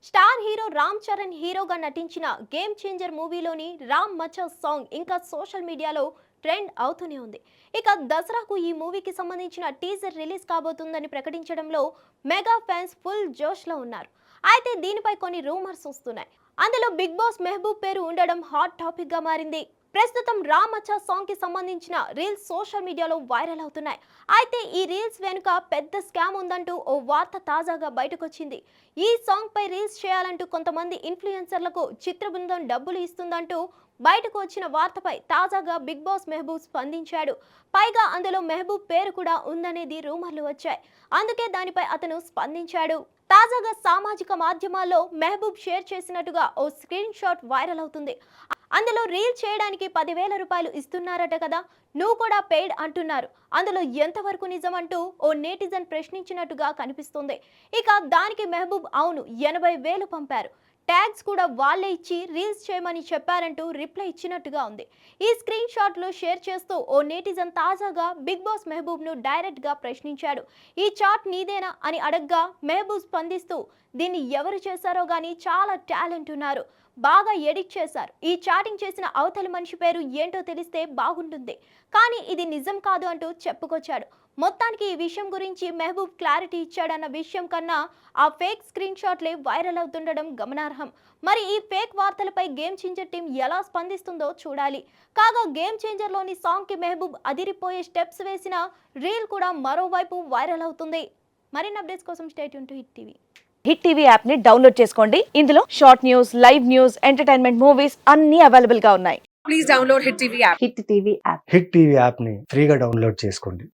Star hero Ram Charan హీరోగా నటించిన Game Changer మూవీలోని రామ్ మచా సాంగ్ ఇంకా సోషల్ మీడియాలో ట్రెండ్ అవుతూనే ఉంది. ఇక దసరాకు ఈ మూవీకి సంబంధించిన టీజర్ రిలీజ్ కాబోతుందని ప్రకటించడంలో మెగా ఫ్యాన్స్ ఫుల్ జోష్లో ఉన్నారు. అయితే దీనిపై కొన్ని రూమర్స్ వస్తున్నాయి. అందులో బిగ్ బాస్ మెహబూబ్ పేరు ఉండడం హాట్ టాపిక్ గా మారింది. ప్రస్తుతం రామ్ మచ్చా సాంగ్ కి సంబంధించిన రీల్స్ సోషల్ మీడియాలో వైరల్ అవుతున్నాయి. అయితే ఈ రీల్స్ వెనుక పెద్ద స్కామ్ ఉందంటూ ఓ వార్త తాజాగా బయటకొచ్చింది. ఈ సాంగ్ పై రీల్స్ చేయాలంటూ కొంతమంది ఇన్ఫ్లుయెన్సర్లకు చిత్ర బృందం డబ్బులు ఇస్తుందంటూ బయటకు వచ్చిన వార్తపై తాజాగా బిగ్ బాస్ మెహబూబ్ స్పందించాడు. పైగా అందులో మెహబూబ్ పేరు కూడా ఉందనేది రూమర్లు వచ్చాయి. అందుకే దానిపై అతను స్పందించాడు. తాజాగా సామాజిక మాధ్యమాల్లో మెహబూబ్ షేర్ చేసినట్టుగా ఓ స్క్రీన్ షాట్ వైరల్ అవుతుంది. అందులో రీల్ చేయడానికి 10,000 రూపాయలు ఇస్తున్నారట కదా, నువ్వు కూడా పెయిడ్ అంటున్నారు. అందులో ఎంతవరకు నిజం అంటూ ఓ నేటిజన్ ప్రశ్నించినట్టుగా కనిపిస్తుంది. ఇక దానికి మెహబూబ్ అవును 80,000 పంపారు, ట్యాగ్స్ కూడా వాళ్ళే ఇచ్చి రీల్స్ చేయమని చెప్పారంటూ రిప్లై ఇచ్చినట్టుగా ఉంది. ఈ స్క్రీన్ షాట్లు షేర్ చేస్తూ ఓ నేటిజన్ తాజాగా బిగ్ బాస్ మెహబూబ్ ను డైరెక్ట్ గా ప్రశ్నించాడు. ఈ చాట్ నీదేనా అని అడగ్గా మెహబూబ్ స్పందిస్తూ దీన్ని ఎవరు చేశారో గానీ చాలా టాలెంట్ ఉన్నారు, బాగా ఎడిట్ చేశారు. ఈ చాటింగ్ చేసిన అవతలి మనిషి పేరు ఏంటో తెలిస్తే బాగుంటుంది, కానీ ఇది నిజం కాదు అంటూ చెప్పుకొచ్చాడు. మొత్తానికి ఈ విషయం గురించి మెహబూబ్ క్లారిటీ ఇచ్చాడన్న విషయం కన్నా ఆ ఫేక్ స్క్రీన్ షాట్లే వైరల్ అవుతుండడం గమనార్హం. మరి ఈ ఫేక్ వార్తలపై గేమ్ చేంజర్ టీం ఎలా స్పందిస్తుందో చూడాలి. కాగా గేమ్ చేంజర్ లోని సాంగ్ కి మెహబూబ్ అదిరిపోయే స్టెప్స్ వేసిన రీల్ కూడా మరోవైపు వైరల్ అవుతుంది. మరిన్ని అప్డేట్స్ కోసం stay tune to hit TV. Hit TV app ని డౌన్లోడ్ చేసుకోండి. ఇందులో short news, live news, entertainment movies అన్ని అవైలబుల్ గా ఉన్నాయి. Please download Hit TV app. Hit TV app. Hit TV యాప్ని ఫ్రీగా డౌన్లోడ్ చేసుకోండి.